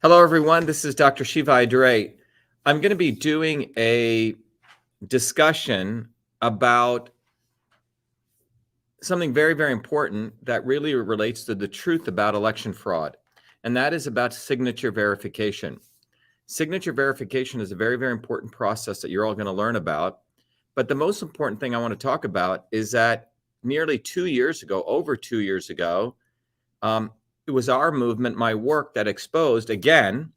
Hello, everyone. This is Dr.SHIVA Thursdays. I'm going to be doing a discussion about something very, very important that really relates to the truth about election fraud, and that is about signature verification. Signature verification is a very, very important process that you're all going to learn about. But the most important thing I want to talk about is that nearly 2 years ago, over 2 years ago, it was our movement, my work, that exposed, again,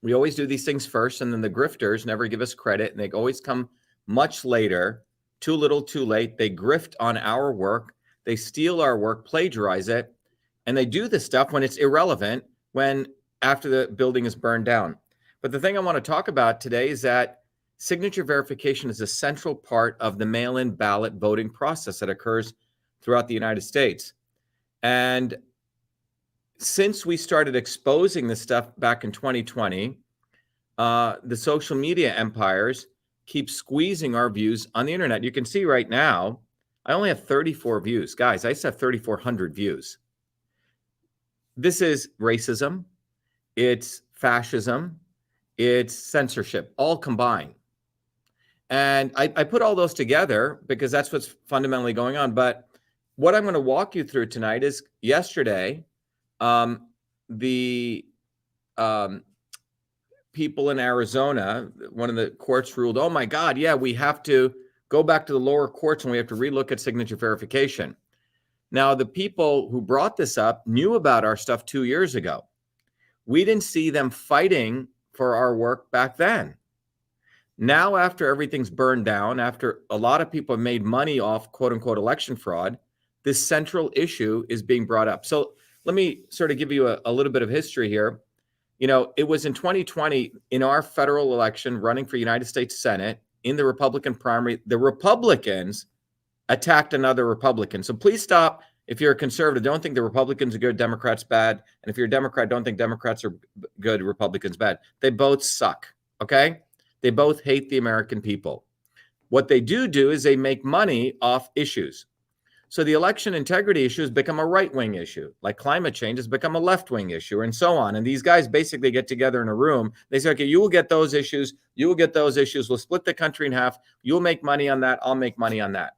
we always do these things first, and then the grifters never give us credit, and they always come much later, too little, too late. They grift on our work. They steal our work, plagiarize it, and they do this stuff when it's irrelevant, when after the building is burned down. But the thing I want to talk about today is that signature verification is a central part of the mail-in ballot voting process that occurs throughout the United States. And since we started exposing this stuff back in 2020, the social media empires keep squeezing our views on the internet. You can see right now, I only have 34 views. Guys, I used to have 3,400 views. This is racism, it's fascism, it's censorship, all combined. And I put all those together because that's what's fundamentally going on. But what I'm going to walk you through tonight is yesterday, the people in Arizona, one of the courts ruled, oh my God, yeah, we have to go back to the lower courts and we have to relook at signature verification. Now, the people who brought this up knew about our stuff 2 years ago. We didn't see them fighting for our work back then. Now, after everything's burned down, after a lot of people have made money off quote unquote election fraud, this central issue is being brought up. So let me sort of give you a little bit of history here. You know, it was in 2020 in our federal election running for United States Senate in the Republican primary, the Republicans attacked another Republican. So please stop. If you're a conservative, don't think the Republicans are good, Democrats bad. And if you're a Democrat, don't think Democrats are good, Republicans bad. They both suck, okay? They both hate the American people. What they do is they make money off issues. So the election integrity issue has become a right-wing issue, like climate change has become a left-wing issue, and so on. And these guys basically get together in a room. They say, okay, you will get those issues. You will get those issues. We'll split the country in half. You'll make money on that. I'll make money on that.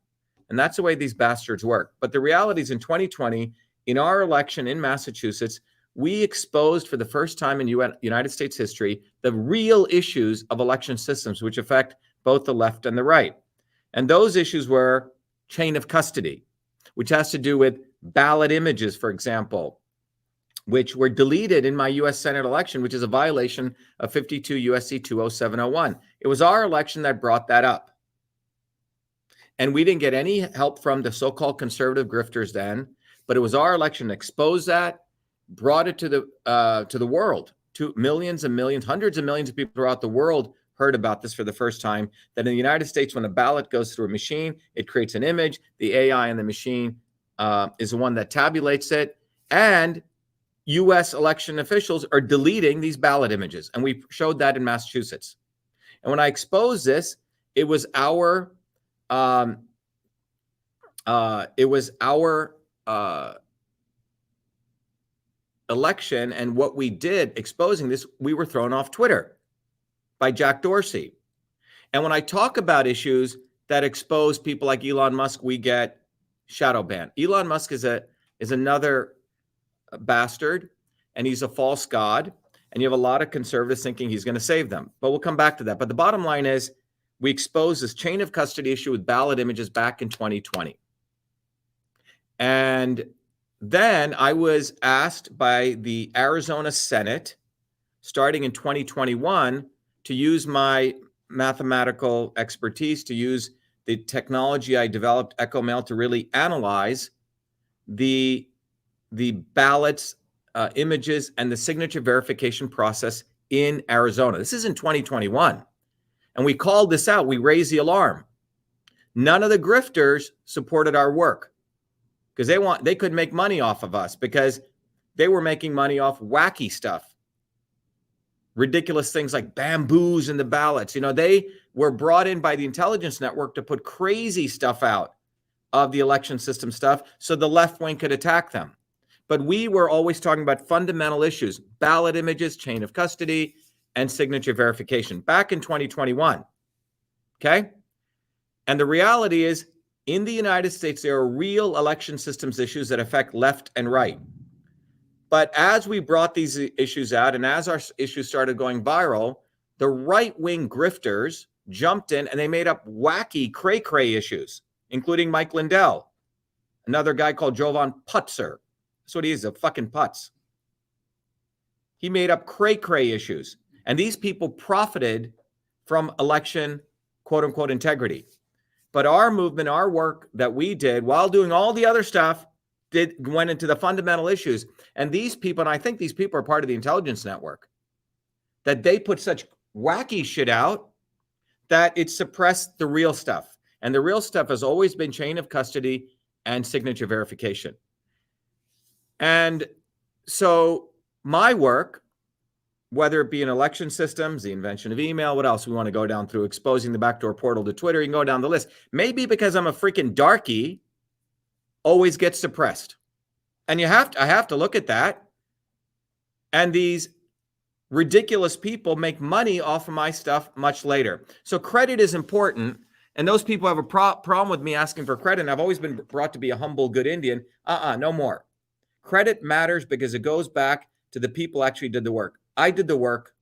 And that's the way these bastards work. But the reality is in 2020, in our election in Massachusetts, we exposed for the first time in United States history the real issues of election systems, which affect both the left and the right. And those issues were chain of custody, which has to do with ballot images, for example, which were deleted in my U.S. Senate election, which is a violation of 52 U.S.C. 20701. It was our election that brought that up. And we didn't get any help from the so-called conservative grifters then, but it was our election that exposed that, brought it to the world, to millions and millions, hundreds of millions of people throughout the world heard about this for the first time, that in the United States, when a ballot goes through a machine, it creates an image. The AI in the machine is the one that tabulates it. And U.S. election officials are deleting these ballot images. And we showed that in Massachusetts. And when I exposed this, it was our election. And what we did exposing this, we were thrown off Twitter by Jack Dorsey. And when I talk about issues that expose people like Elon Musk, we get shadow banned. Elon Musk is another bastard, and he's a false god. And you have a lot of conservatives thinking he's going to save them. But we'll come back to that. But the bottom line is we exposed this chain of custody issue with ballot images back in 2020. And then I was asked by the Arizona Senate, starting in 2021, to use my mathematical expertise, to use the technology I developed, EchoMail, to really analyze the ballots, images, and the signature verification process in Arizona. This is in 2021. And we called this out. We raised the alarm. None of the grifters supported our work because they could make money off of us because they were making money off wacky stuff. Ridiculous things like bamboos in the ballots. You know, they were brought in by the intelligence network to put crazy stuff out of the election system stuff so the left wing could attack them. But we were always talking about fundamental issues, ballot images, chain of custody, and signature verification back in 2021. Okay? And the reality is, in the United States, there are real election systems issues that affect left and right. But as we brought these issues out and as our issues started going viral, the right-wing grifters jumped in and they made up wacky cray-cray issues, including Mike Lindell, another guy called Jovan Putzer. That's what he is, a fucking putz. He made up cray-cray issues. And these people profited from election, quote-unquote, integrity. But our movement, our work that we did while doing all the other stuff went into the fundamental issues. And these people, and I think these people are part of the intelligence network, that they put such wacky shit out that it suppressed the real stuff. And the real stuff has always been chain of custody and signature verification. And so my work, whether it be in election systems, the invention of email, what else we want to go down through, exposing the backdoor portal to Twitter, you can go down the list. Maybe because I'm a freaking darky, always gets suppressed. And I have to look at that. And these ridiculous people make money off of my stuff much later. So credit is important. And those people have a problem with me asking for credit. And I've always been brought to be a humble, good Indian. No more. Credit matters because it goes back to the people actually did the work. I did the work.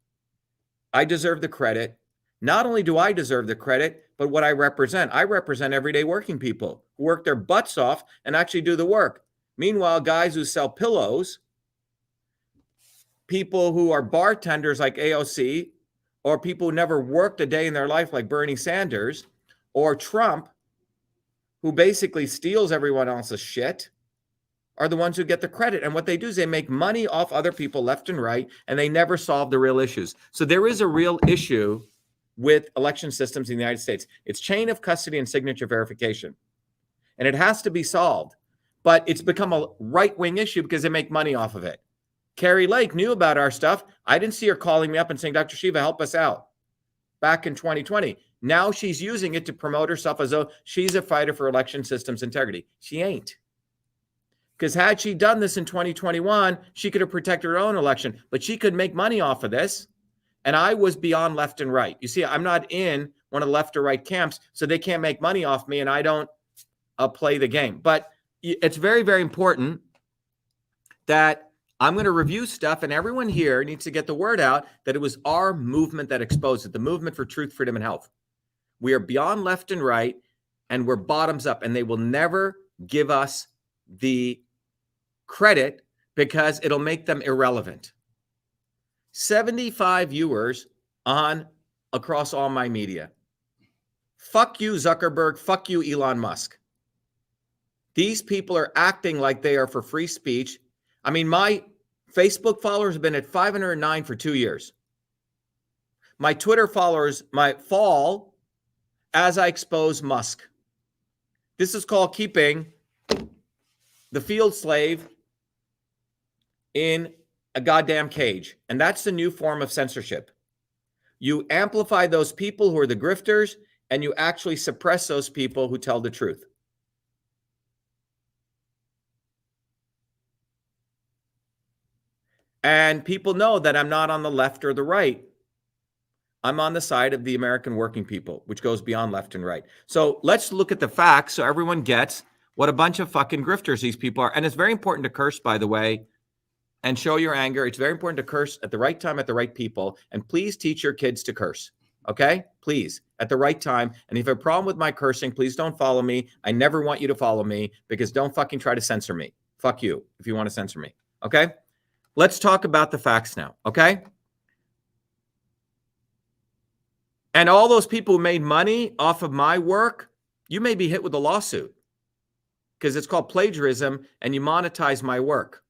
I deserve the credit. Not only do I deserve the credit, but what I represent everyday working people who work their butts off and actually do the work. Meanwhile, guys who sell pillows, people who are bartenders like AOC, or people who never worked a day in their life like Bernie Sanders, or Trump, who basically steals everyone else's shit, are the ones who get the credit. And what they do is they make money off other people left and right, and they never solve the real issues. So there is a real issue with election systems in the United States. It's chain of custody and signature verification. And it has to be solved. But it's become a right-wing issue because they make money off of it. Carrie Lake knew about our stuff. I didn't see her calling me up and saying, Dr. Shiva, help us out. Back in 2020. Now she's using it to promote herself as though she's a fighter for election systems integrity. She ain't. Because had she done this in 2021, she could have protected her own election. But she could make money off of this. And I was beyond left and right. You see, I'm not in one of the left or right camps, so they can't make money off me, and I don't play the game. But it's very, very important that I'm going to review stuff, and everyone here needs to get the word out that it was our movement that exposed it, the movement for truth, freedom, and health. We are beyond left and right, and we're bottoms up, and they will never give us the credit because it'll make them irrelevant. 75 viewers across all my media. Fuck you, Zuckerberg. Fuck you, Elon Musk. These people are acting like they are for free speech. I mean, my Facebook followers have been at 509 for 2 years. My Twitter followers might fall as I expose Musk. This is called keeping the field slave in a goddamn cage. And that's the new form of censorship. You amplify those people who are the grifters, and you actually suppress those people who tell the truth. And people know that I'm not on the left or the right. I'm on the side of the American working people, which goes beyond left and right. So let's look at the facts so everyone gets what a bunch of fucking grifters these people are. And it's very important to curse, by the way, and show your anger. It's very important to curse at the right time, at the right people. And please teach your kids to curse. Okay? Please, at the right time. And if you have a problem with my cursing, please don't follow me. I never want you to follow me because don't fucking try to censor me. Fuck you if you want to censor me. Okay? Let's talk about the facts now. Okay? And all those people who made money off of my work, you may be hit with a lawsuit because it's called plagiarism and you monetize my work.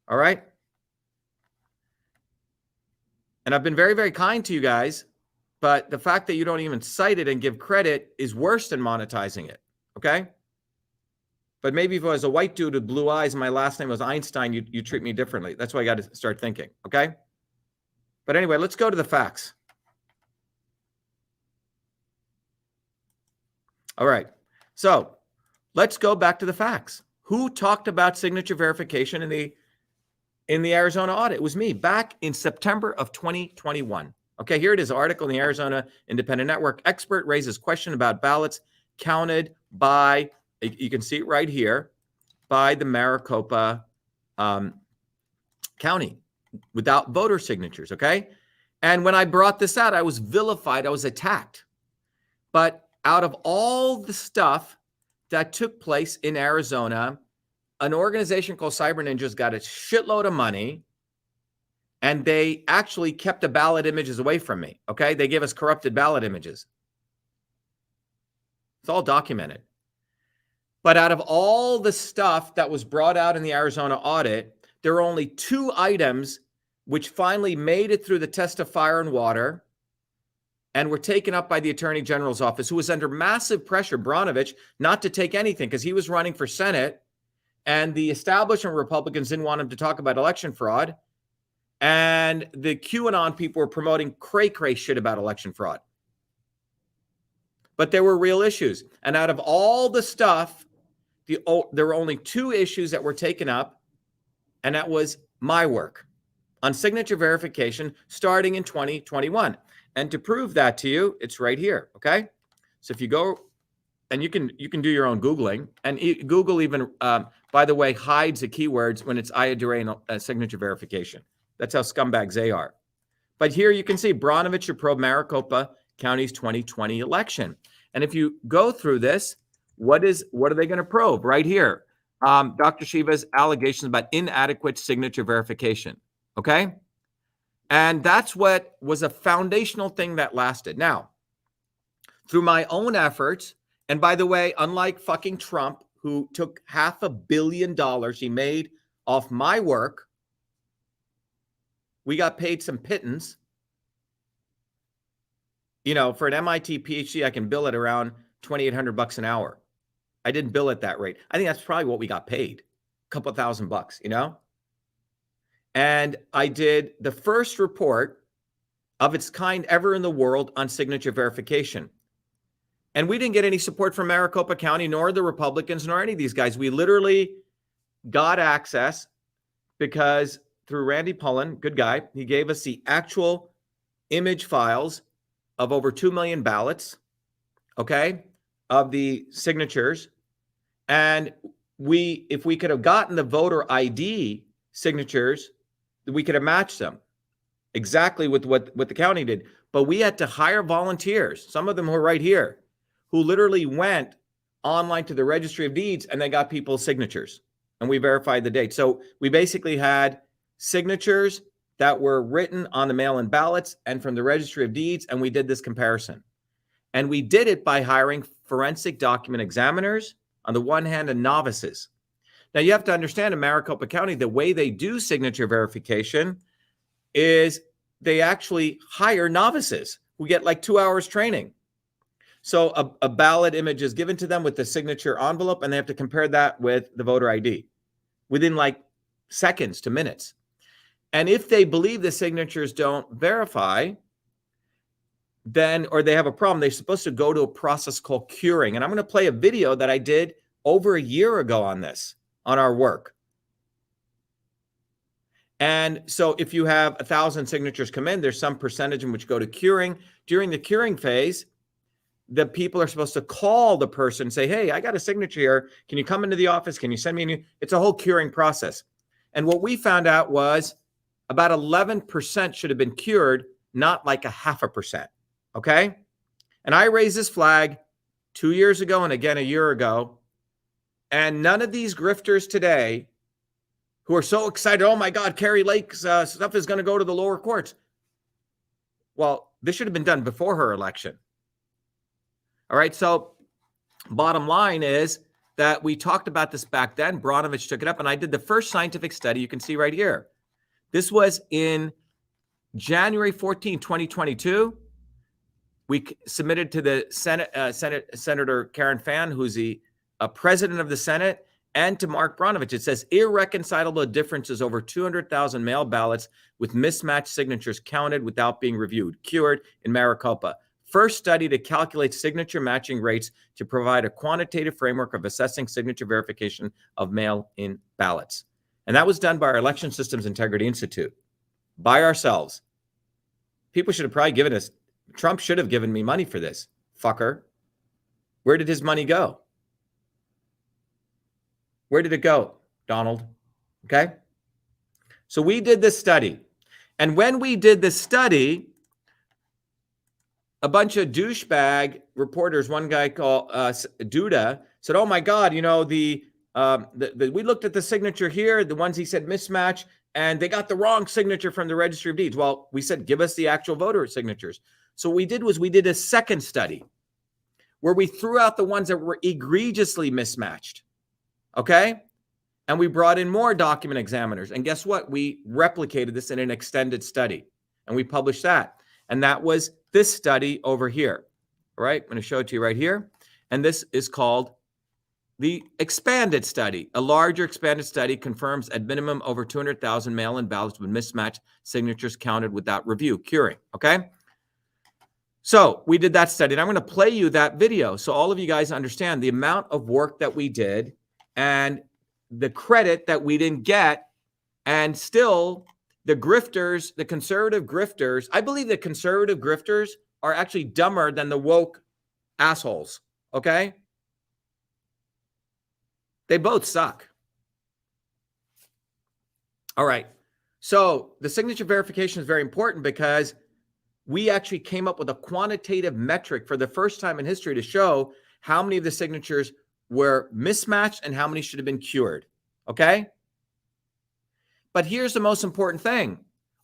All right? And I've been very, very kind to you guys, but the fact that you don't even cite it and give credit is worse than monetizing it. Okay? But maybe if I was a white dude with blue eyes and my last name was Einstein, you treat me differently. That's what I got to start thinking. Okay? But anyway, let's go to the facts. All right. So let's go back to the facts. Who talked about signature verification in the Arizona audit? It was me back in September of 2021. Okay, here it is, article in the Arizona Independent Network. Expert raises question about ballots counted by, you can see it right here, by the Maricopa County without voter signatures, okay? And when I brought this out, I was vilified, I was attacked. But out of all the stuff that took place in Arizona, an organization called Cyber Ninjas got a shitload of money, and they actually kept the ballot images away from me, okay? They gave us corrupted ballot images. It's all documented. But out of all the stuff that was brought out in the Arizona audit, there are only 2 items which finally made it through the test of fire and water and were taken up by the Attorney General's office, who was under massive pressure, Brnovich, not to take anything because he was running for Senate, and the establishment Republicans didn't want him to talk about election fraud, and the QAnon people were promoting cray-cray shit about election fraud. But there were real issues. And out of all the stuff, there were only 2 issues that were taken up, and that was my work on signature verification starting in 2021. And to prove that to you, it's right here, okay? So if you go, and you can do your own Googling, and Google even, by the way, hides the keywords when it's Ayadure signature verification. That's how scumbags they are. But here you can see Brnovich should probe Maricopa County's 2020 election. And if you go through this, what are they going to probe? Right here, Dr. Shiva's allegations about inadequate signature verification, okay? And that's what was a foundational thing that lasted. Now, through my own efforts, and by the way, unlike fucking Trump, who took $500 million he made off my work, we got paid some pittance. You know, for an MIT PhD, I can bill it around $2,800 an hour. I didn't bill at that rate. I think that's probably what we got paid, a couple $1,000, you know? And I did the first report of its kind ever in the world on signature verification. And we didn't get any support from Maricopa County, nor the Republicans, nor any of these guys. We literally got access because through Randy Pullen, good guy, he gave us the actual image files of over 2 million ballots, okay, of the signatures. And if we could have gotten the voter ID signatures, we could have matched them exactly with what the county did. But we had to hire volunteers, some of them who are right here, who literally went online to the Registry of Deeds and they got people's signatures, and we verified the date. So we basically had signatures that were written on the mail-in ballots and from the Registry of Deeds, and we did this comparison. And we did it by hiring forensic document examiners on the one hand and novices. Now, you have to understand in Maricopa County, the way they do signature verification is they actually hire novices who get like 2 hours training. So a ballot image is given to them with the signature envelope, and they have to compare that with the voter ID within like seconds to minutes. And if they believe the signatures don't verify, then, or they have a problem, they're supposed to go to a process called curing. And I'm going to play a video that I did over a year ago on this, on our work. And so if you have 1,000 signatures come in, there's some percentage in which go to curing. During the curing phase, the people are supposed to call the person and say, hey, I got a signature here. Can you come into the office? Can you send me a new? It's a whole curing process. And what we found out was about 11% should have been cured, not like 0.5%. Okay. And I raised this flag 2 years ago and again a year ago. And none of these grifters today who are so excited, oh my God, Carrie Lake's stuff is going to go to the lower courts. Well, this should have been done before her election. All right. So bottom line is that we talked about this back then. Brnovich took it up, and I did the first scientific study you can see right here. This was in January 14, 2022. We submitted to the Senator Karen Fann, who's the president of the Senate, and to Mark Brnovich. It says irreconcilable differences over 200,000 mail ballots with mismatched signatures counted without being reviewed, cured in Maricopa. first study to calculate signature matching rates to provide a quantitative framework of assessing signature verification of mail-in ballots. And that was done by our Election Systems Integrity Institute, by ourselves. People should have probably given us, Trump should have given me money for this, fucker. Where did his money go? Where did it go, Donald? Okay. So we did this study. And when we did this study, a bunch of douchebag reporters, one guy called Duda, said, oh my God, you know, we looked at the signature here, the ones he said mismatch, and they got the wrong signature from the Registry of Deeds. Well, we said, give us the actual voter signatures. So what we did was we did a second study where we threw out the ones that were egregiously mismatched. Okay? And we brought in more document examiners. And guess what? We replicated this in an extended study. And we published that. And that was this study over here. All right? I'm going to show it to you right here. And this is called the expanded study. A larger expanded study confirms at minimum over 200,000 mail-in ballots with mismatched signatures counted without review, curing. Okay? So we did that study. And I'm going to play you that video so all of you guys understand the amount of work that we did and the credit that we didn't get, and still the grifters, the conservative grifters, I believe the conservative grifters are actually dumber than the woke assholes, okay? They both suck. All right, so the signature verification is very important because we actually came up with a quantitative metric for the first time in history to show how many of the signatures were mismatched and how many should have been cured. Okay? But here's the most important thing.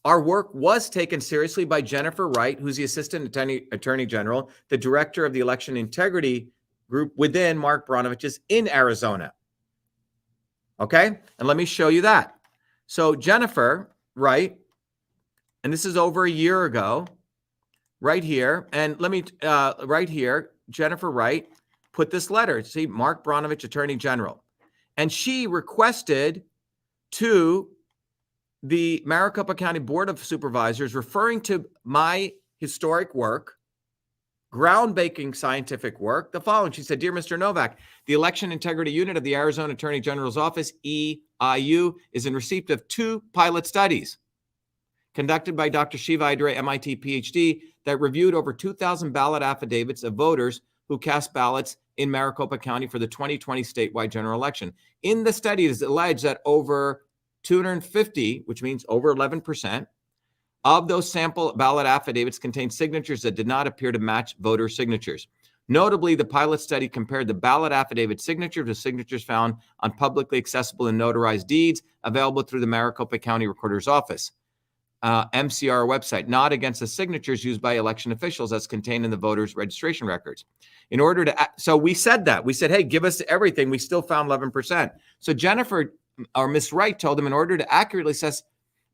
Our work was taken seriously by Jennifer Wright, who's the Assistant Attorney General, the Director of the Election Integrity Group within Mark Branovich's in Arizona. Okay? And let me show you that. So Jennifer Wright, and this is over a year ago, right here, and let me, right here, Jennifer Wright put this letter, see, Mark Branovich, Attorney General. And she requested to the Maricopa County Board of Supervisors, referring to my historic work, groundbreaking scientific work, the following. She said, Dear Mr. Novak, the Election Integrity Unit of the Arizona Attorney General's Office, EIU, is in receipt of 2 pilot studies conducted by Dr. Shiva Thurdsdays, MIT PhD, that reviewed over 2,000 ballot affidavits of voters who cast ballots in Maricopa County for the 2020 statewide general election. In the study, it is alleged that over 250, which means over 11%, of those sample ballot affidavits contained signatures that did not appear to match voter signatures. Notably, the pilot study compared the ballot affidavit signature to signatures found on publicly accessible and notarized deeds available through the Maricopa County Recorder's Office. MCR website, not against the signatures used by election officials as contained in the voters' registration records. In order to, so we said that. We said, hey, give us everything. We still found 11%. So Jennifer, or Ms. Wright, told them in order to accurately assess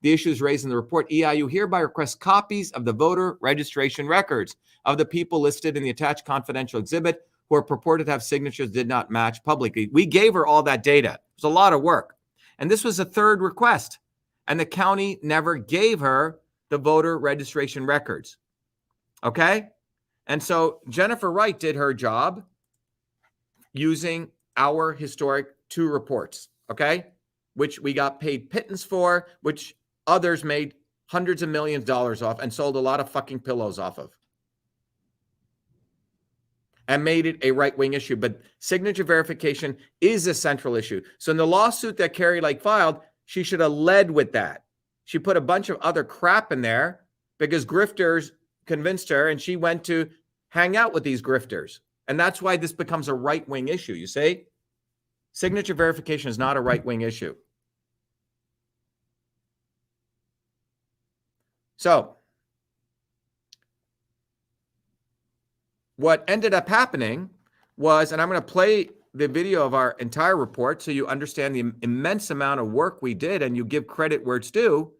the issues raised in the report, EIU hereby requests copies of the voter registration records of the people listed in the attached confidential exhibit who are purported to have signatures did not match publicly. We gave her all that data. It was a lot of work. And this was a third request. And the county never gave her the voter registration records. Okay? And so Jennifer Wright did her job using our historic 2 reports, okay? Which we got paid pittance for, which others made hundreds of millions of dollars off and sold a lot of fucking pillows off of. And made it a right-wing issue. But signature verification is a central issue. So in the lawsuit that Carrie Lake filed, she should have led with that. She put a bunch of other crap in there because grifters convinced her, and she went to hang out with these grifters. And that's why this becomes a right-wing issue, you see? Signature verification is not a right-wing issue. So what ended up happening was, and I'm going to play the video of our entire report so you understand the immense amount of work we did and you give credit where it's due,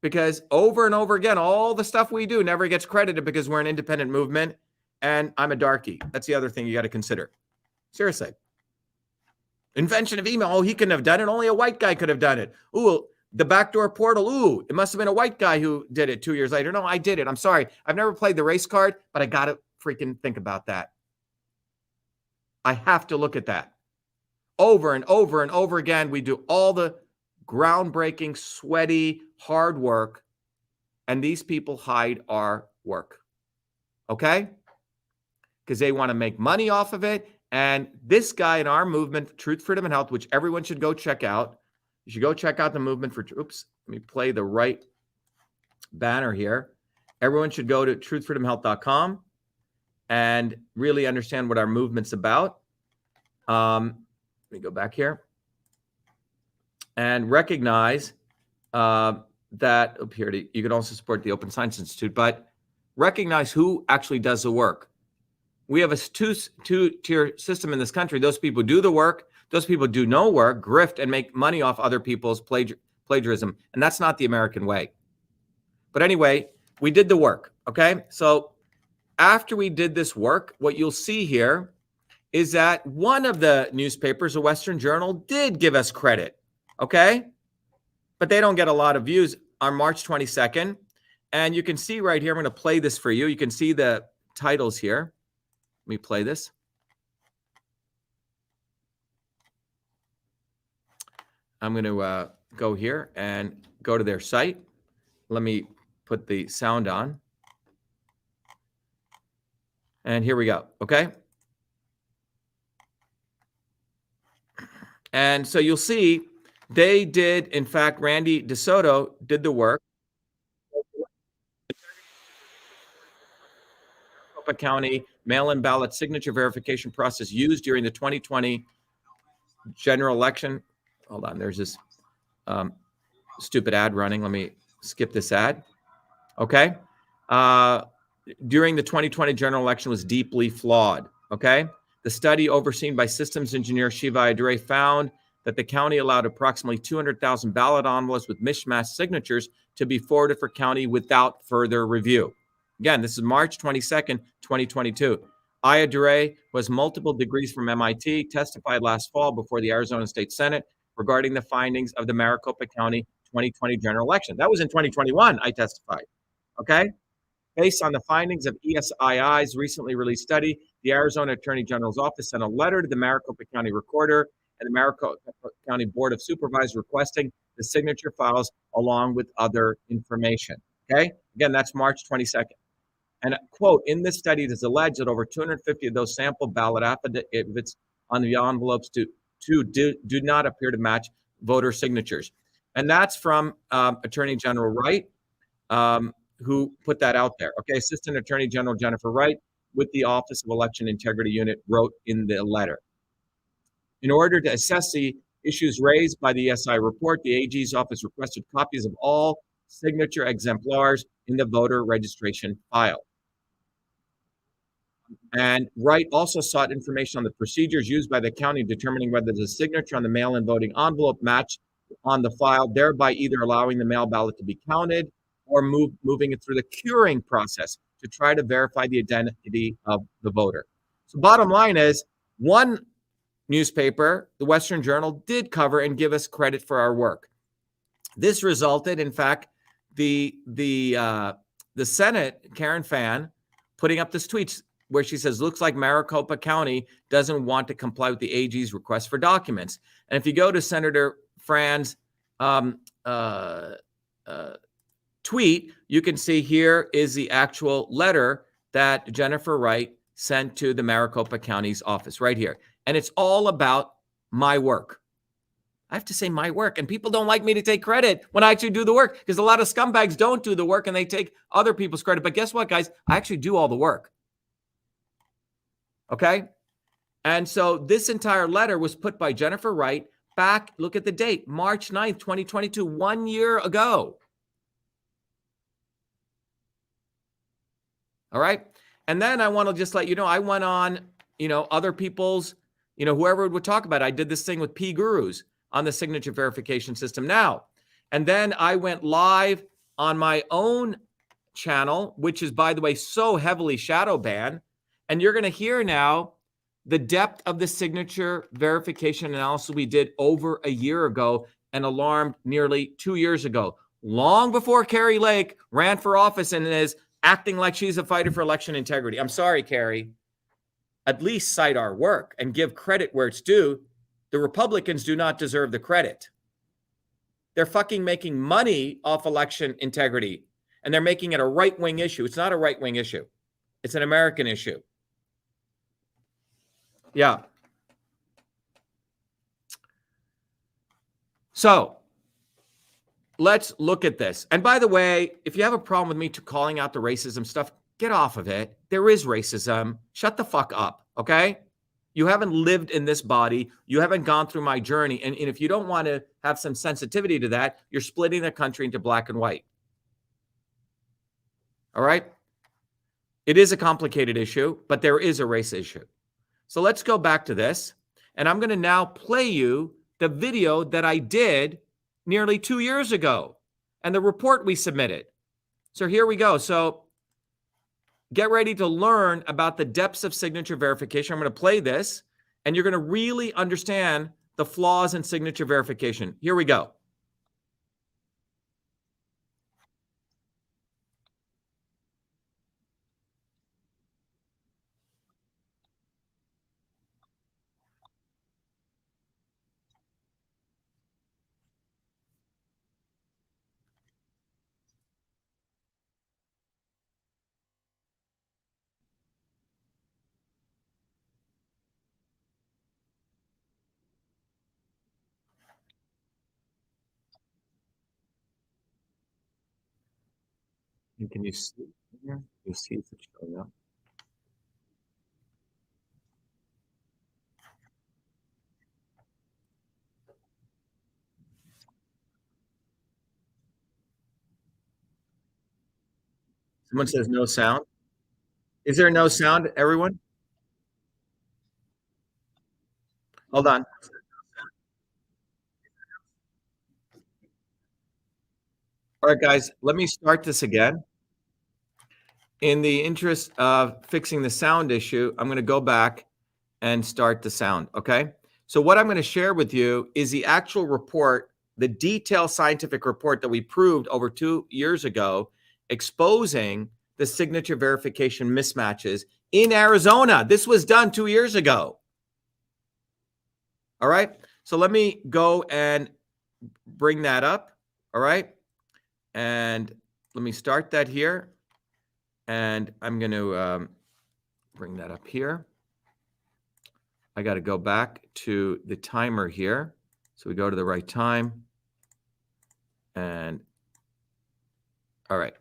because over and over again, all the stuff we do never gets credited because we're an independent movement and I'm a darky. That's the other thing you got to consider. Seriously. Invention of email. Oh, he couldn't have done it. Only a white guy could have done it. Ooh, The backdoor portal. Ooh, it must have been a white guy who did it 2 years later. No, I did it. I'm sorry. I've never played the race card, but I got to freaking think about that. I have to look at that. Over and over and over again, we do all the groundbreaking, sweaty, hard work, and these people hide our work. Okay? Because they want to make money off of it. And this guy in our movement, Truth, Freedom, and Health, which everyone should go check out. You should go check out the movement for, oops, let me play the right banner here. Everyone should go to truthfreedomhealth.com and really understand what our movement's about. Let me go back here and recognize that up here, you can also support the Open Science Institute, but recognize who actually does the work. We have a two-tier system in this country. Those people do the work. Those people do no work, grift, and make money off other people's plagiarism. And that's not the American way. But anyway, we did the work, okay? So after we did this work, what you'll see here is that one of the newspapers, the Western Journal, did give us credit, okay? But they don't get a lot of views on March 22nd. And you can see right here, I'm going to play this for you. You can see the titles here. Let me play this. I'm going to go here and go to their site. Let me put the sound on. And here we go, okay? And so you'll see they did, in fact, Randy DeSoto did the work. Maricopa County mail-in ballot signature verification process used during the 2020 general election. Hold on, there's this stupid ad running. Let me skip this ad. Okay. During the 2020 general election was deeply flawed. Okay. The study overseen by systems engineer Shiva Thursdays found that the county allowed approximately 200,000 ballot envelopes with mishmash signatures to be forwarded for county without further review. Again, this is March 22nd, 2022. Thursdays, who has multiple degrees from MIT, testified last fall before the Arizona State Senate regarding the findings of the Maricopa County 2020 general election. That was in 2021, I testified. Okay? Based on the findings of ESII's recently released study, the Arizona Attorney General's office sent a letter to the Maricopa County Recorder and the Maricopa County Board of Supervisors requesting the signature files along with other information. Okay? Again, that's March 22nd. And quote, in this study, it is alleged that over 250 of those sample ballot affidavits on the envelopes do not appear to match voter signatures. And that's from Attorney General Wright, who put that out there. Okay, Assistant Attorney General Jennifer Wright with the Office of Election Integrity Unit wrote in the letter. In order to assess the issues raised by the ESI report, the AG's office requested copies of all signature exemplars in the voter registration file. And Wright also sought information on the procedures used by the county determining whether the signature on the mail-in voting envelope matched on the file, thereby either allowing the mail ballot to be counted or moving it through the curing process to try to verify the identity of the voter. So bottom line is, one newspaper, the Western Journal, did cover and give us credit for our work. This resulted, in fact, the Senate, Karen Fann, putting up this tweet where she says, looks like Maricopa County doesn't want to comply with the AG's request for documents. And if you go to Senator Fann's tweet, you can see here is the actual letter that Jennifer Wright sent to the Maricopa County's office right here. And it's all about my work. I have to say my work, and people don't like me to take credit when I actually do the work, because a lot of scumbags don't do the work and they take other people's credit. But guess what, guys? I actually do all the work. Okay? And so this entire letter was put by Jennifer Wright back, look at the date, March 9th, 2022, 1 year ago. All right? And then I want to just let you know, I went on, other people's, whoever would talk about it. I did this thing with P Gurus on the signature verification system now. And then I went live on my own channel, which is, by the way, so heavily shadow banned. And you're going to hear now the depth of the signature verification analysis we did over a year ago and alarmed nearly 2 years ago, long before Carrie Lake ran for office and is acting like she's a fighter for election integrity. I'm sorry, Carrie. At least cite our work and give credit where it's due. The Republicans do not deserve the credit. They're fucking making money off election integrity, and they're making it a right-wing issue. It's not a right-wing issue. It's an American issue. Yeah. So let's look at this. And by the way, if you have a problem with me calling out the racism stuff, get off of it. There is racism. Shut the fuck up, okay? You haven't lived in this body. You haven't gone through my journey. And if you don't want to have some sensitivity to that, you're splitting the country into black and white. All right? It is a complicated issue, but there is a race issue. So let's go back to this. And I'm going to now play you the video that I did nearly 2 years ago and the report we submitted. So here we go. So get ready to learn about the depths of signature verification. I'm going to play this, and you're going to really understand the flaws in signature verification. Here we go. And can you see here? You see if it's showing up? Someone says no sound. Is there no sound, everyone? Hold on. All right, guys, let me start this again. In the interest of fixing the sound issue, I'm going to go back and start the sound, okay? So what I'm going to share with you is the actual report, the detailed scientific report that we proved over 2 years ago, exposing the signature verification mismatches in Arizona. This was done 2 years ago. All right? So let me go and bring that up, all right? And let me start that here. And I'm going to bring that up here. I got to go back to the timer here. So we go to the right time. And all right.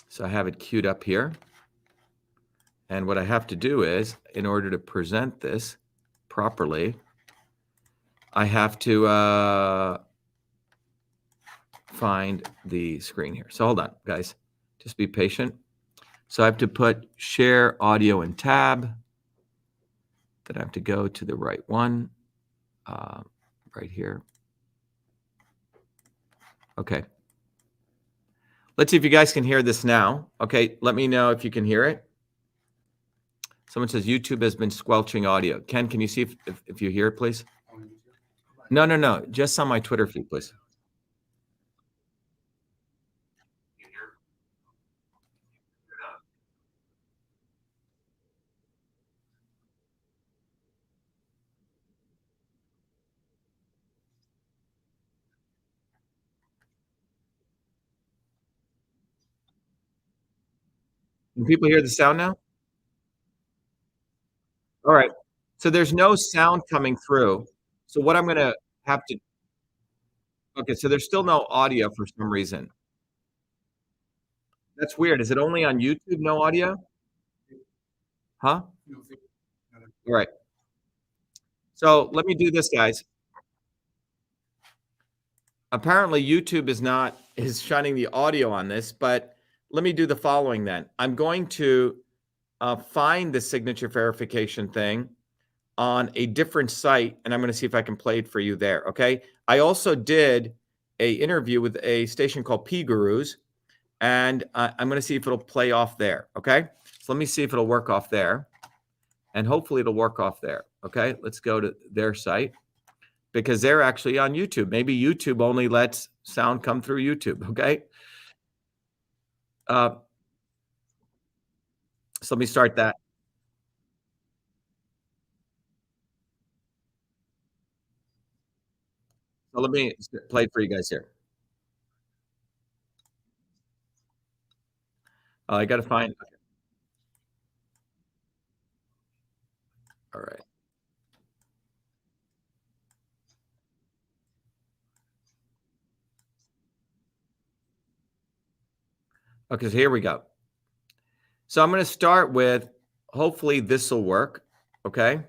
So I have it queued up here. And what I have to do is, in order to present this properly, I have to find the screen here. So hold on, guys. Just be patient. So I have to put share audio and tab. Then I have to go to the right one, right here. Okay. Let's see if you guys can hear this now. Okay, let me know if you can hear it. Someone says YouTube has been squelching audio. Ken, can you see if you hear it, please? No. Just on my Twitter feed, please. Can people hear the sound now? All right. So there's no sound coming through. So what I'm going to have to, okay, so there's still no audio for some reason. That's weird. Is it only on YouTube, no audio? Huh? All right. So let me do this, guys. Apparently YouTube is shining the audio on this, but let me do the following then. I'm going to find the signature verification thing on a different site, and I'm going to see if I can play it for you there, okay? I also did a interview with a station called P Gurus, and I'm going to see if it'll play off there, okay? So let me see if it'll work off there, and hopefully it'll work off there, okay? Let's go to their site. because they're actually on YouTube. Maybe YouTube only lets sound come through YouTube, okay? So let me start that. So let me play it for you guys here. I got to find. Okay. All right. Okay, so here we go. So I'm going to start with, hopefully this will work, okay?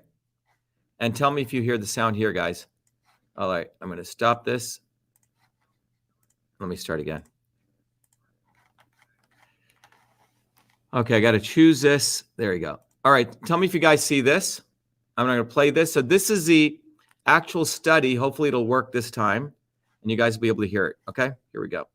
And tell me if you hear the sound here, guys. All right, I'm going to stop this. Let me start again. Okay, I got to choose this. There you go. All right, tell me if you guys see this. I'm going to play this. So this is the actual study. Hopefully it'll work this time, and you guys will be able to hear it, okay? Here we go.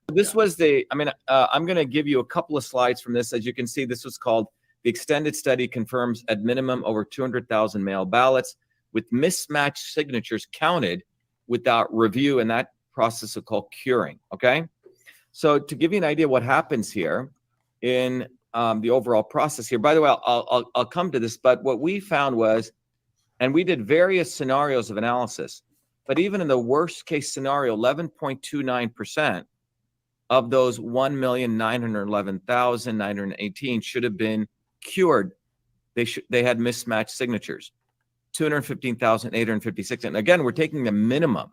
This was the, I'm going to give you a couple of slides from this. As you can see, this was called the extended study confirms at minimum over 200,000 mail ballots with mismatched signatures counted without review, and that process is called curing, okay? So to give you an idea what happens here in the overall process here, by the way, I'll come to this, but what we found was, and we did various scenarios of analysis, but even in the worst case scenario, 11.29% of those 1,911,918 should have been cured. They had mismatched signatures, 215,856. And again, we're taking the minimum,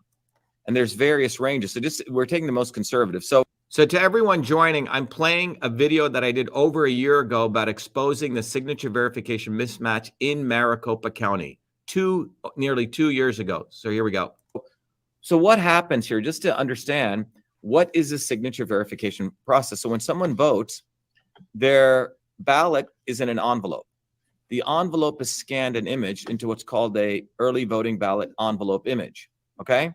and there's various ranges. So we're taking the most conservative. So to everyone joining, I'm playing a video that I did over a year ago about exposing the signature verification mismatch in Maricopa County, nearly 2 years ago. So here we go. So what happens here, just to understand, what is the signature verification process? So when someone votes, their ballot is in an envelope. The envelope is scanned and imaged into what's called a early voting ballot envelope image, okay?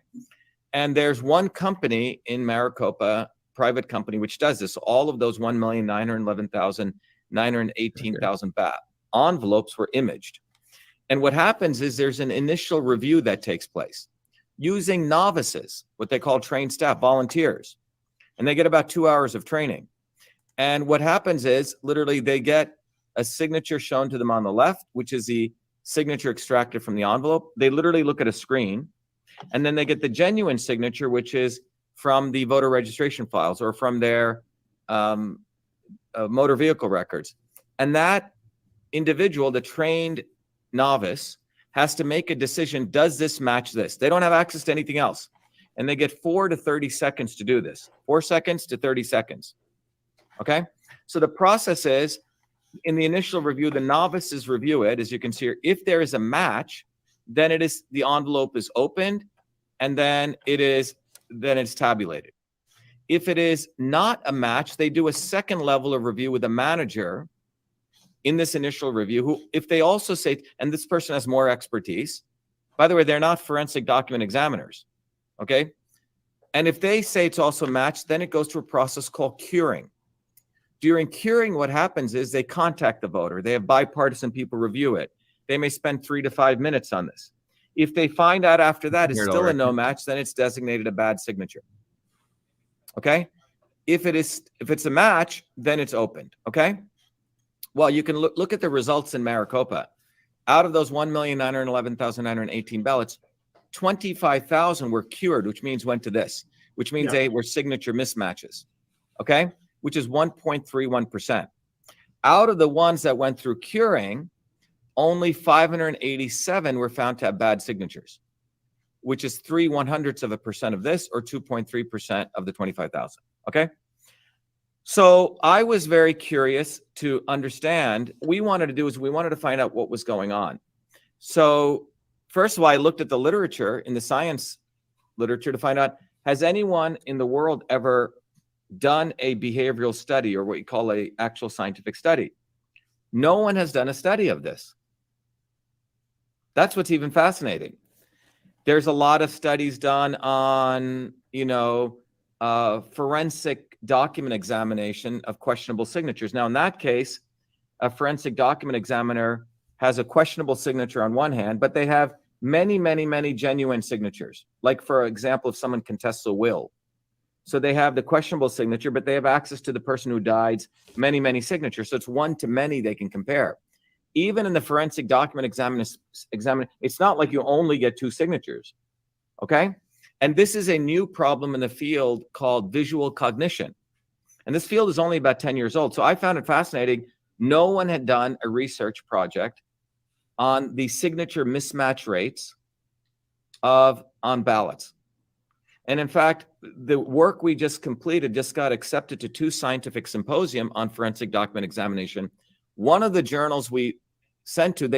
And there's one company in Maricopa, private company, which does this. All of those 1,911,918 envelopes were imaged. And what happens is there's an initial review that takes place using novices, what they call trained staff, volunteers. And they get about 2 hours of training. And what happens is literally they get a signature shown to them on the left, which is the signature extracted from the envelope. They literally look at a screen, and then they get the genuine signature, which is from the voter registration files or from their motor vehicle records. And that individual, the trained novice, has to make a decision, does this match this? They don't have access to anything else. And they get 4 to 30 seconds to do this, 4 seconds to 30 seconds. Okay? So the process is, in the initial review, the novices review it, as you can see here. If there is a match, then the envelope is opened, and then it's tabulated. If it is not a match, they do a second level of review with a manager in this initial review, who, if they also say, and this person has more expertise, by the way, they're not forensic document examiners, okay? And if they say it's also matched, then it goes to a process called curing. During curing, what happens is they contact the voter. They have bipartisan people review it. They may spend 3 to 5 minutes on this. If they find out after that it's still a no match, then it's designated a bad signature. Okay? If it's a match, then it's opened. Okay? Well, you can look at the results in Maricopa. Out of those 1,911,918 ballots, 25,000 were cured, which means went to this, which means they were signature mismatches. Okay? Which is 1.31%. Out of the ones that went through curing, only 587 were found to have bad signatures, which is 0.03% of this, or 2.3% of the 25,000. Okay? So I was very curious to understand. What we wanted to do is we wanted to find out what was going on. So first of all, I looked at the literature, in the science literature, to find out, has anyone in the world ever done a behavioral study, or what you call a actual scientific study? No one has done a study of this. That's what's even fascinating. There's a lot of studies done on, forensic document examination of questionable signatures. Now, in that case, a forensic document examiner has a questionable signature on one hand, but they have many, many, many genuine signatures. Like, for example, if someone contests a will. So they have the questionable signature, but they have access to the person who died's many, many signatures. So it's one to many they can compare. Even in the forensic document examiner, it's not like you only get two signatures, okay? And this is a new problem in the field called visual cognition. And this field is only about 10 years old. So I found it fascinating. No one had done a research project on the signature mismatch rates on ballots. And in fact, the work we just completed just got accepted to 2 scientific symposium on forensic document examination. One of the journals we sent to,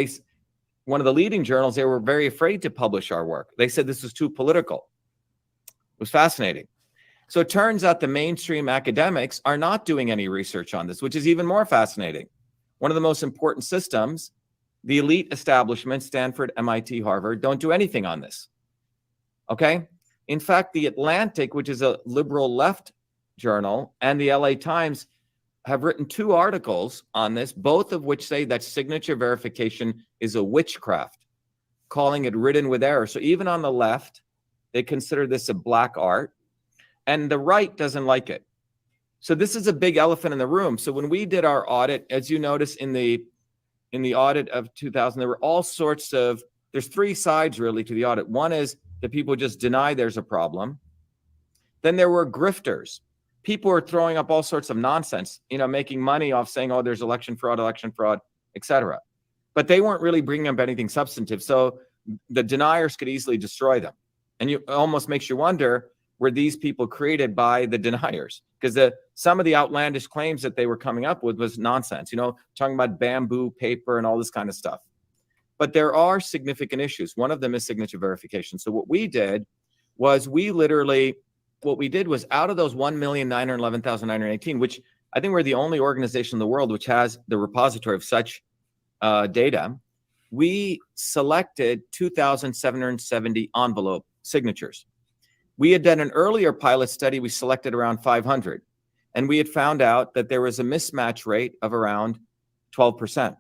one of the leading journals, they were very afraid to publish our work. They said this was too political. It was fascinating. So it turns out the mainstream academics are not doing any research on this, which is even more fascinating. One of the most important systems, the elite establishment, Stanford, MIT, Harvard, don't do anything on this, okay? In fact, The Atlantic, which is a liberal left journal, and the LA Times have written 2 articles on this, both of which say that signature verification is a witchcraft, calling it written with error. So even on the left, they consider this a black art, and the right doesn't like it. So this is a big elephant in the room. So when we did our audit, as you notice in the audit of 2000, there were all sorts of, there's 3 sides really to the audit. One is that people just deny there's a problem. Then there were grifters. People were throwing up all sorts of nonsense, making money off saying, oh, there's election fraud, etc. But they weren't really bringing up anything substantive. So the deniers could easily destroy them. And it almost makes you wonder, were these people created by the deniers? Because some of the outlandish claims that they were coming up with was nonsense, talking about bamboo paper and all this kind of stuff. But there are significant issues. One of them is signature verification. So what we did was out of those 1,911,918, which I think we're the only organization in the world which has the repository of such data, we selected 2,770 envelope signatures. We had done an earlier pilot study. We selected around 500, and we had found out that there was a mismatch rate of around 12%.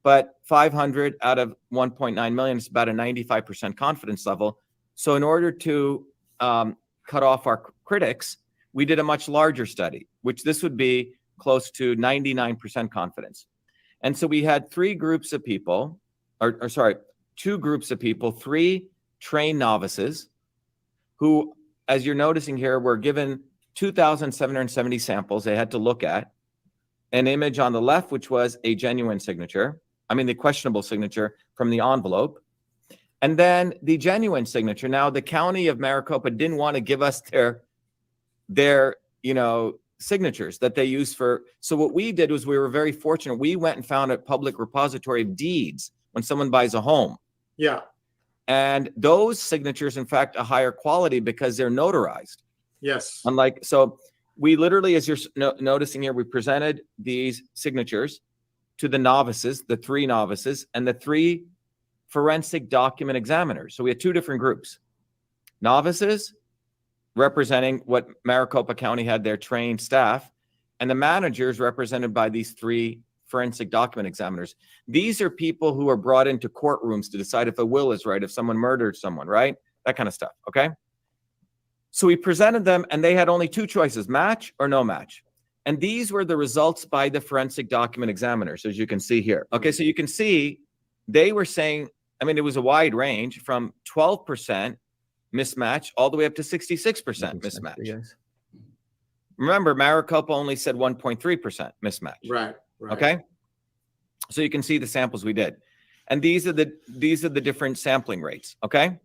But 500 out of 1.9 million is about a 95% confidence level. So in order to cut off our critics, we did a much larger study, which this would be close to 99% confidence. And so we had 2 groups of people, 3 trained novices who, as you're noticing here, were given 2,770 samples they had to look at. An image on the left, which was a genuine signature, the questionable signature from the envelope, and then the genuine signature. Now, the county of Maricopa didn't want to give us their signatures that they use for. So what we did was, we were very fortunate. We went and found a public repository of deeds when someone buys a home. Yeah. And those signatures, in fact, a higher quality because they're notarized. Yes. So we literally, as you're noticing here, we presented these signatures to the novices, the 3 novices, and the 3 forensic document examiners. So we had 2 different groups. Novices, representing what Maricopa County had their trained staff, and the managers represented by these 3 forensic document examiners. These are people who are brought into courtrooms to decide if a will is right, if someone murdered someone, right? That kind of stuff, okay? So we presented them, and they had only 2 choices, match or no match. And these were the results by the forensic document examiners, as you can see here. Okay, so you can see they were saying, it was a wide range from 12% mismatch all the way up to 66% mismatch. Yes. Remember, Maricopa only said 1.3% mismatch. Right. Okay. So you can see the samples we did. And these are the different sampling rates. Okay.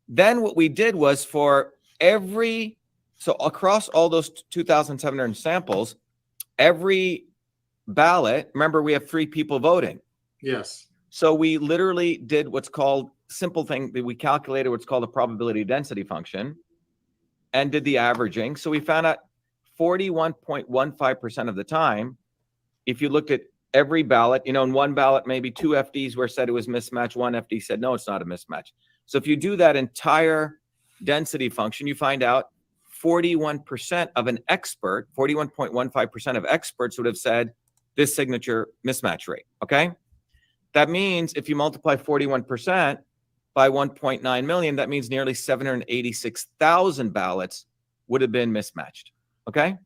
Then what we did was so across all those 2,700 samples, every ballot, remember, we have 3 people voting. Yes. So we literally did what's called simple thing that we calculated what's called a probability density function and did the averaging. So we found out 41.15% of the time, if you looked at every ballot, in one ballot, maybe 2 FDs were said it was mismatch. 1 FD said, no, it's not a mismatch. So if you do that entire density function, you find out 41% of an expert, 41.15% of experts would have said this signature mismatch rate, okay? That means if you multiply 41% by 1.9 million, that means nearly 786,000 ballots would have been mismatched, okay?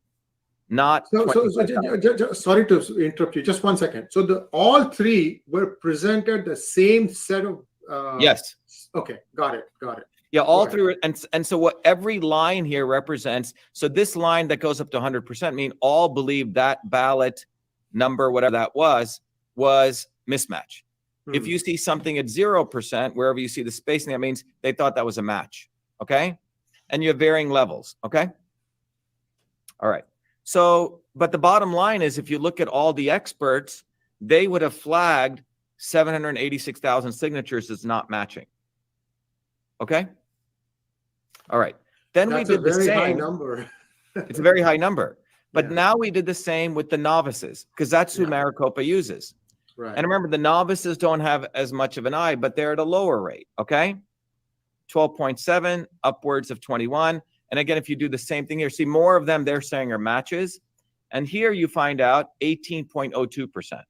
Not sorry to interrupt you, just 1 second. So all three were presented the same set of yes. Okay, got it. Yeah, all three. And so what every line here represents, so this line that goes up to 100% mean all believe that ballot number, whatever that was mismatch. If you see something at 0%, wherever you see the spacing, that means they thought that was a match, okay? And you have varying levels, okay? All right. So, but the bottom line is, if you look at all the experts, they would have flagged 786,000 signatures as not matching. Okay. All right. Then we did the same. That's a very high number. It's a very high number. But now we did the same with the novices, because that's who Maricopa uses. Right. And remember, the novices don't have as much of an eye, but they're at a lower rate. Okay. 12.7, upwards of 21. And again, if you do the same thing here, see more of them they're saying are matches. And here you find out 18.02%.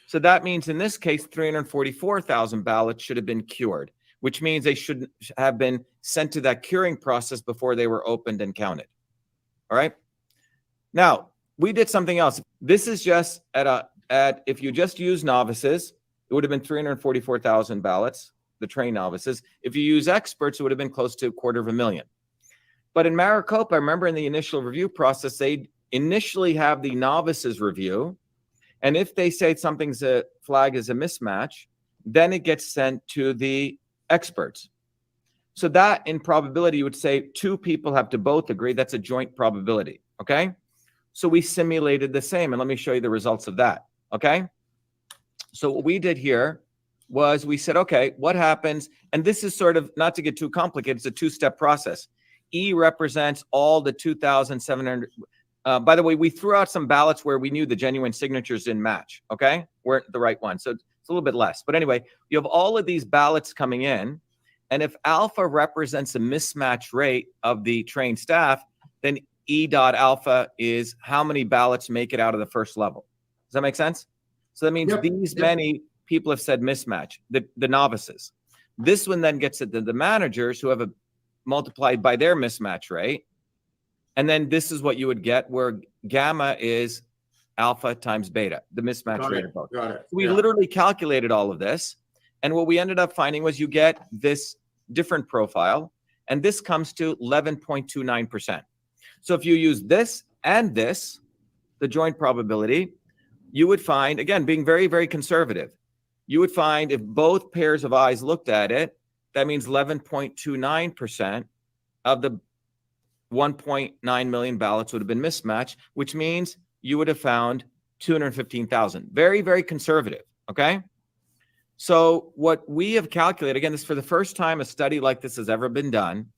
So that means in this case, 344,000 ballots should have been cured, which means they should have been sent to that curing process before they were opened and counted. All right. Now, we did something else. This is just if you just use novices, it would have been 344,000 ballots, the trained novices. If you use experts, it would have been close to 250,000. But in Maricopa, I remember in the initial review process, they initially have the novices review. And if they say something's a flag is a mismatch, then it gets sent to the experts. So that in probability, you would say two people have to both agree. That's a joint probability. Okay. So we simulated the same. And let me show you the results of that. Okay. So what we did here was we said, okay, what happens? And this is sort of, not to get too complicated, it's a two-step process. E represents all the 2,700. By the way, we threw out some ballots where we knew the genuine signatures didn't match, okay? Weren't the right one. So it's a little bit less. But anyway, you have all of these ballots coming in. And if alpha represents a mismatch rate of the trained staff, then E dot alpha is how many ballots make it out of the first level. Does that make sense? So that means many people have said mismatch, the novices. This one then gets at the managers who have a multiplied by their mismatch rate. And then this is what you would get, where gamma is alpha times beta, the mismatch rate of both. Got it. We literally calculated all of this. And what we ended up finding was you get this different profile, and this comes to 11.29%. So if you use this and this, the joint probability, you would find, again, being very, very conservative, you would find if both pairs of eyes looked at it, that means 11.29% of the 1.9 million ballots would have been mismatched, which means you would have found 215,000. Very, very conservative, okay? So what we have calculated, again, this is for the first time a study like this has ever been done.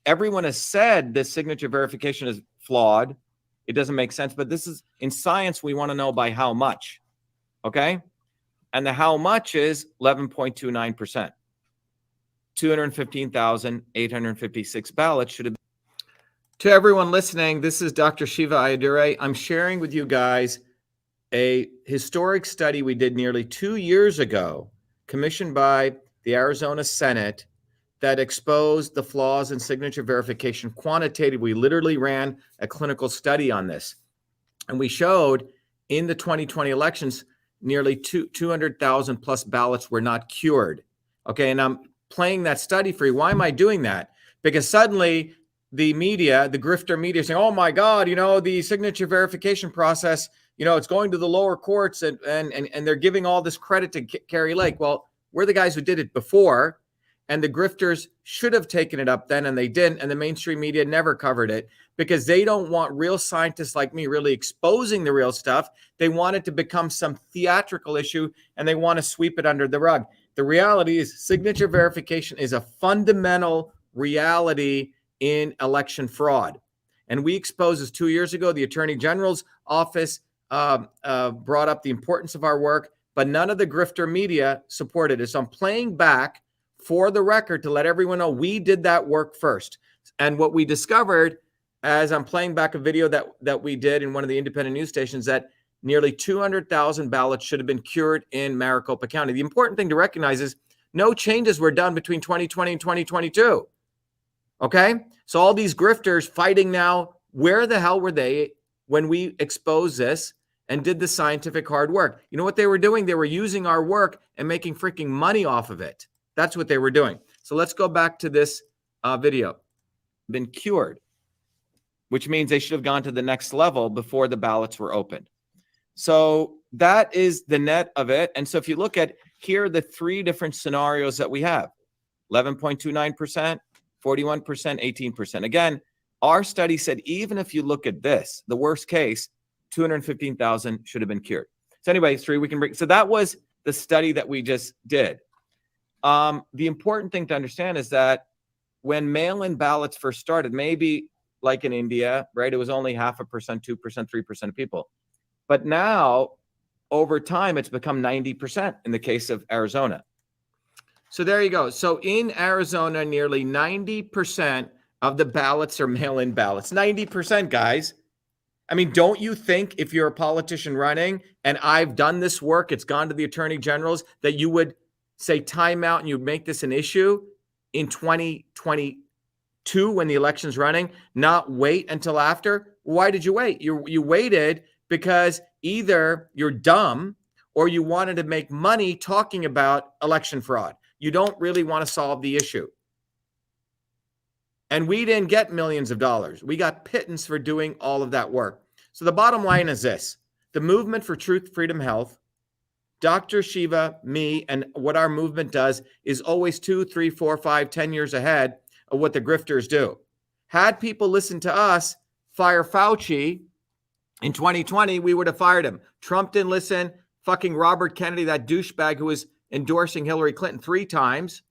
Everyone has said this signature verification is flawed. It doesn't make sense, but this is, in science, we want to know by how much, okay? And the how much is 11.29%. 215,856 ballots should have been. To everyone listening, this is Dr. Shiva Ayyadurai. I'm sharing with you guys a historic study we did nearly 2 years ago, commissioned by the Arizona Senate, that exposed the flaws in signature verification quantitatively. We literally ran a clinical study on this. And we showed in the 2020 elections, nearly 200,000 plus ballots were not cured. Okay, and I'm playing that study for you. Why am I doing that? Because suddenly the media, the grifter media, saying, oh my God, the signature verification process, it's going to the lower courts and they're giving all this credit to Kari Lake. Well, we're the guys who did it before, and the grifters should have taken it up then, and they didn't. And the mainstream media never covered it because they don't want real scientists like me really exposing the real stuff. They want it to become some theatrical issue, and they want to sweep it under the rug. The reality is signature verification is a fundamental reality in election fraud. And we exposed this 2 years ago. The Attorney General's office brought up the importance of our work, but none of the grifter media supported it. So I'm playing back for the record to let everyone know we did that work first. And what we discovered, as I'm playing back a video that we did in one of the independent news stations, that nearly 200,000 ballots should have been cured in Maricopa County. The important thing to recognize is no changes were done between 2020 and 2022. Okay? So all these grifters fighting now, where the hell were they when we exposed this and did the scientific hard work? You know what they were doing? They were using our work and making freaking money off of it. That's what they were doing. So let's go back to this video. Been cured, which means they should have gone to the next level before the ballots were opened. So that is the net of it. And so if you look at here, are the three different scenarios that we have: 11.29%, 41%, 18%. Again, our study said, even if you look at this, the worst case, 215,000 should have been cured. So anyway, we can bring. So that was the study that we just did. The important thing to understand is that when mail-in ballots first started, maybe like in India, right, it was only 0.5%, 2%, 3% of people. But now, over time, it's become 90% in the case of Arizona. So there you go. So in Arizona, nearly 90% of the ballots are mail-in ballots. 90%, guys. I mean, don't you think if you're a politician running, and I've done this work, it's gone to the attorney generals, that you would say time out and you'd make this an issue in 2022 when the election's running, not wait until after? Why did you wait? You waited because either you're dumb or you wanted to make money talking about election fraud. You don't really want to solve the issue. And we didn't get millions of dollars. We got pittance for doing all of that work. So the bottom line is this: the movement for truth, freedom, health, Dr. Shiva, me, and what our movement does is always 2, 3, 4, 5, 10 years ahead of what the grifters do. Had people listened to us fire Fauci in 2020, we would have fired him. Trump didn't listen. Fucking Robert Kennedy, that douchebag who was endorsing Hillary Clinton 3 times,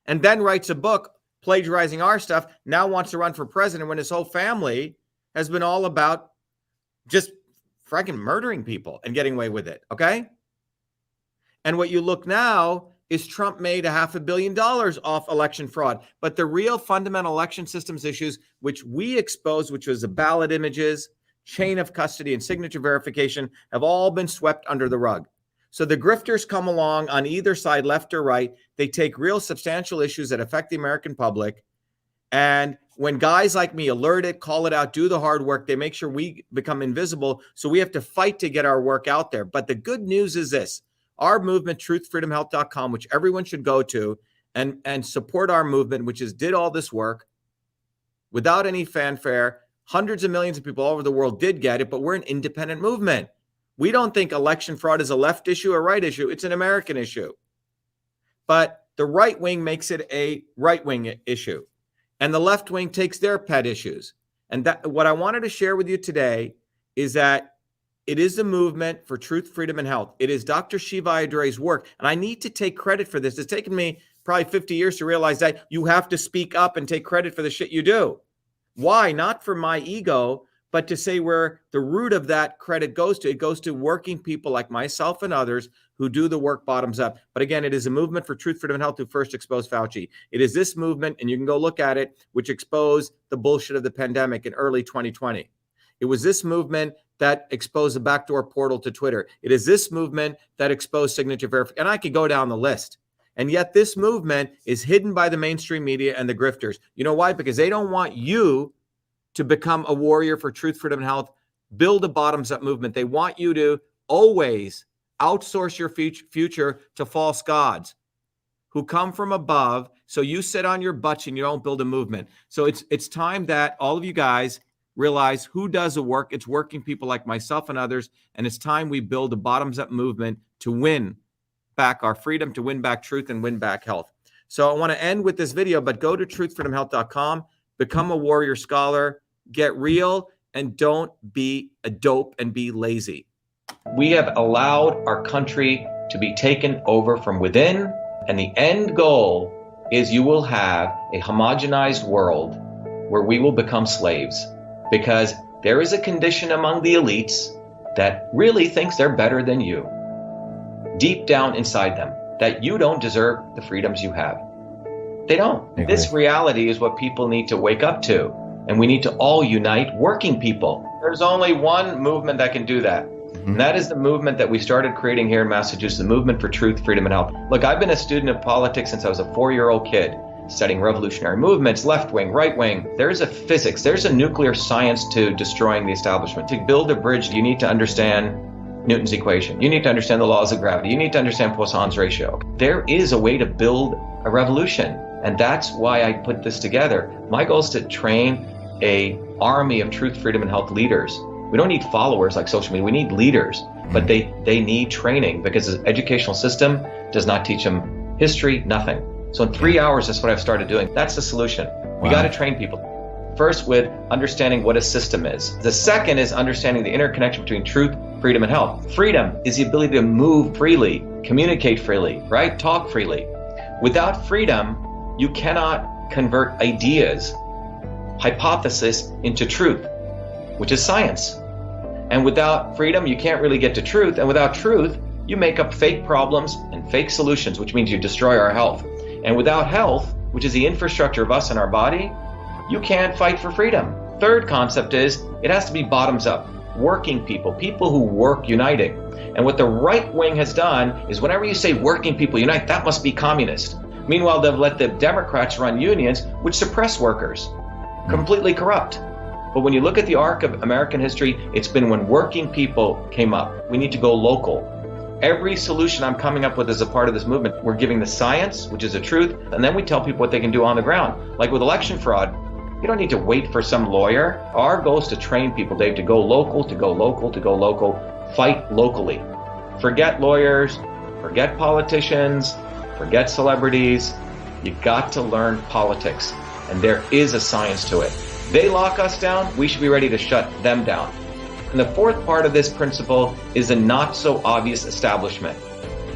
and then writes a book plagiarizing our stuff, now wants to run for president when his whole family has been all about just freaking murdering people and getting away with it, okay? And what you look now is Trump made $500 million off election fraud. But the real fundamental election systems issues, which we exposed, which was the ballot images, chain of custody, and signature verification, have all been swept under the rug. So the grifters come along on either side, left or right. They take real substantial issues that affect the American public. And when guys like me alert it, call it out, do the hard work, they make sure we become invisible. So we have to fight to get our work out there. But the good news is this: our movement, truthfreedomhealth.com, which everyone should go to and support our movement, which did all this work without any fanfare. Hundreds of millions of people all over the world did get it, but we're an independent movement. We don't think election fraud is a left issue or right issue. It's an American issue. But the right wing makes it a right wing issue, and the left wing takes their pet issues. And that, what I wanted to share with you today is that it is the movement for truth, freedom, and health. It is Dr. Shiva Thursdays' work. And I need to take credit for this. It's taken me probably 50 years to realize that you have to speak up and take credit for the shit you do. Why? Not for my ego, but to say where the root of that credit goes to. It goes to working people like myself and others who do the work bottoms up. But again, it is a movement for truth, freedom, and health who first exposed Fauci. It is this movement, and you can go look at it, which exposed the bullshit of the pandemic in early 2020. It was this movement that exposed the backdoor portal to Twitter. It is this movement that exposed signature verification. And I could go down the list. And yet this movement is hidden by the mainstream media and the grifters. You know why? Because they don't want you to become a warrior for truth, freedom, and health, build a bottoms-up movement. They want you to always outsource your future to false gods who come from above. So you sit on your butts and you don't build a movement. So it's time that all of you guys realize who does the work. It's working people like myself and others. And it's time we build a bottoms-up movement to win back our freedom, to win back truth, and win back health. So I want to end with this video, but go to truthfreedomhealth.com, become a warrior scholar, get real, and don't be a dope and be lazy. We have allowed our country to be taken over from within, and the end goal is you will have a homogenized world where we will become slaves, because there is a condition among the elites that really thinks they're better than you, deep down inside them, that you don't deserve the freedoms you have. They don't. This reality is what people need to wake up to. And we need to all unite working people. There's only one movement that can do that. And that is the movement that we started creating here in Massachusetts, the movement for truth, freedom, and health. Look, I've been a student of politics since I was a 4-year-old kid, studying revolutionary movements, left wing, right wing. There's a physics, there's a nuclear science to destroying the establishment. To build a bridge, you need to understand Newton's equation. You need to understand the laws of gravity. You need to understand Poisson's ratio. There is a way to build a revolution. And that's why I put this together. My goal is to train an army of truth, freedom, and health leaders. We don't need followers like social media. We need leaders, but they need training because the educational system does not teach them history, nothing. So in 3 hours, that's what I've started doing. That's the solution. We got to train people. First, with understanding what a system is. The second is understanding the interconnection between truth, freedom, and health. Freedom is the ability to move freely, communicate freely, right? Talk freely. Without freedom, you cannot convert ideas, hypothesis into truth, which is science. And without freedom, you can't really get to truth. And without truth, you make up fake problems and fake solutions, which means you destroy our health. And without health, which is the infrastructure of us and our body, you can't fight for freedom. Third concept is it has to be bottoms up. Working people, people who work uniting. And what the right wing has done is whenever you say working people unite, that must be communist. Meanwhile, they've let the Democrats run unions, which suppress workers, completely corrupt. But when you look at the arc of American history, it's been when working people came up. We need to go local. Every solution I'm coming up with as a part of this movement, we're giving the science, which is the truth, and then we tell people what they can do on the ground. Like with election fraud, you don't need to wait for some lawyer. Our goal is to train people, Dave, to go local, to go local, to go local, fight locally. Forget lawyers, forget politicians, forget celebrities. You got to learn politics, and there is a science to it. They lock us down, we should be ready to shut them down. And the fourth part of this principle is a not so obvious establishment.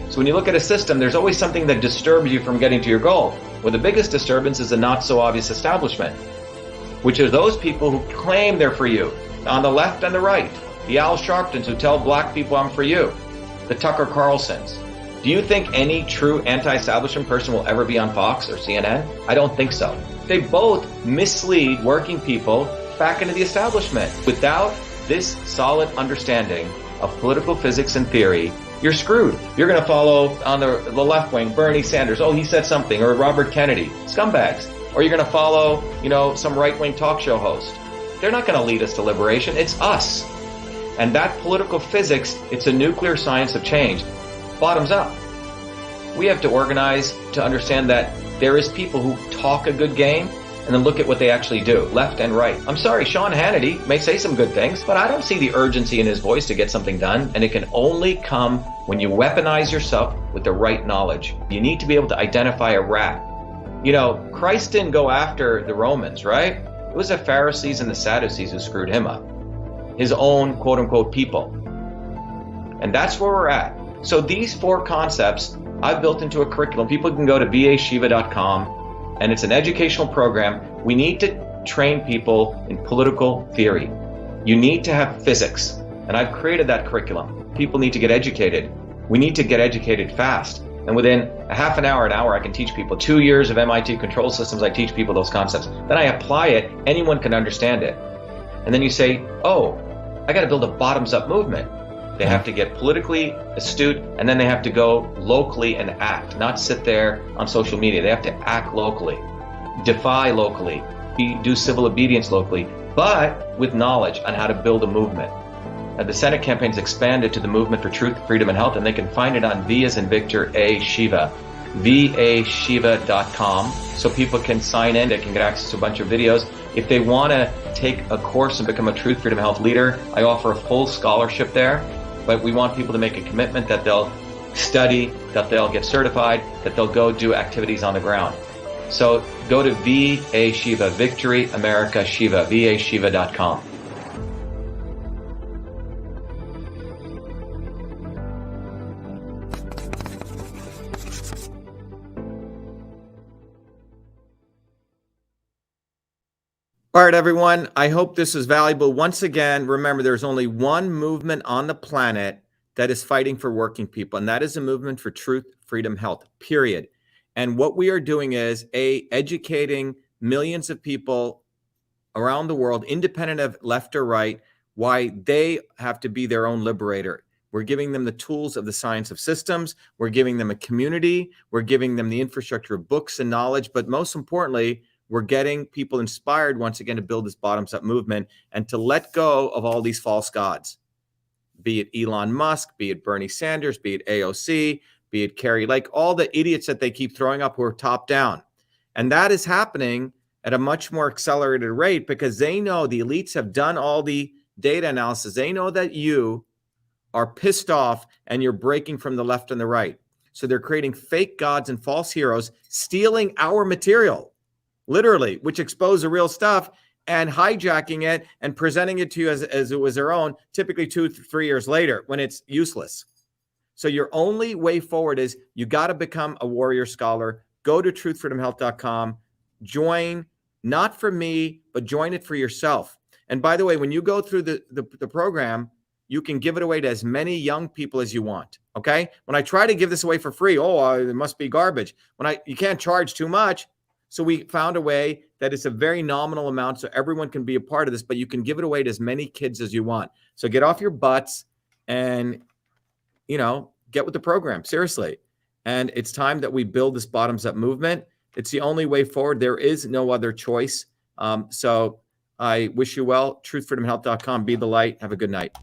So when you look at a system, there's always something that disturbs you from getting to your goal. Well, the biggest disturbance is a not so obvious establishment, which are those people who claim they're for you, on the left and the right. The Al Sharptons who tell black people I'm for you. The Tucker Carlsons. Do you think any true anti-establishment person will ever be on Fox or CNN? I don't think so. They both mislead working people back into the establishment. Without this solid understanding of political physics and theory, you're screwed. You're going to follow on the left wing, Bernie Sanders. Oh, he said something. Or Robert Kennedy. Scumbags. Or you're going to follow, some right-wing talk show host. They're not going to lead us to liberation. It's us. And that political physics, it's a nuclear science of change. Bottoms up. We have to organize to understand that there is people who talk a good game and then look at what they actually do, left and right. I'm sorry, Sean Hannity may say some good things, but I don't see the urgency in his voice to get something done. And it can only come when you weaponize yourself with the right knowledge. You need to be able to identify a rat. Christ didn't go after the Romans, right? It was the Pharisees and the Sadducees who screwed him up. His own quote unquote people. And that's where we're at. So these 4 concepts I've built into a curriculum. People can go to vashiva.com, and it's an educational program. We need to train people in political theory. You need to have physics, and I've created that curriculum. People need to get educated. We need to get educated fast. And within a half an hour, I can teach people. 2 years of MIT control systems, I teach people those concepts. Then I apply it, anyone can understand it. And then you say, oh, I got to build a bottoms-up movement. They have to get politically astute, and then they have to go locally and act, not sit there on social media. They have to act locally, defy locally, do civil obedience locally, but with knowledge on how to build a movement. The Senate campaign has expanded to the Movement for Truth, Freedom, and Health, and they can find it on V as in Victor, A, Shiva, vashiva.com, so people can sign in. They can get access to a bunch of videos. If they want to take a course and become a Truth, Freedom, and Health leader, I offer a full scholarship there. But we want people to make a commitment that they'll study, that they'll get certified, that they'll go do activities on the ground. So go to VA Shiva, Victory America Shiva, vashiva.com. All right, everyone. I hope this is valuable. Once again, remember, there's only one movement on the planet that is fighting for working people, and that is a movement for truth, freedom, health, period. And what we are doing is, educating millions of people around the world, independent of left or right, why they have to be their own liberator. We're giving them the tools of the science of systems. We're giving them a community. We're giving them the infrastructure of books and knowledge. But most importantly, we're getting people inspired once again to build this bottoms-up movement and to let go of all these false gods, be it Elon Musk, be it Bernie Sanders, be it AOC, be it Carrie Lake, all the idiots that they keep throwing up who are top down. And that is happening at a much more accelerated rate because they know the elites have done all the data analysis. They know that you are pissed off and you're breaking from the left and the right. So they're creating fake gods and false heroes, stealing our material, literally, which expose the real stuff and hijacking it and presenting it to you as it was their own, typically 2 to 3 years later when it's useless. So your only way forward is you got to become a warrior scholar. Go to truthfreedomhealth.com, join, not for me, but join it for yourself. And by the way, when you go through the program, you can give it away to as many young people as you want. Okay. When I try to give this away for free, it must be garbage. You can't charge too much. So we found a way that it's a very nominal amount so everyone can be a part of this, but you can give it away to as many kids as you want. So get off your butts and, get with the program, seriously. And it's time that we build this bottoms-up movement. It's the only way forward. There is no other choice. So I wish you well. Truthfreedomhealth.com. Be the light. Have a good night.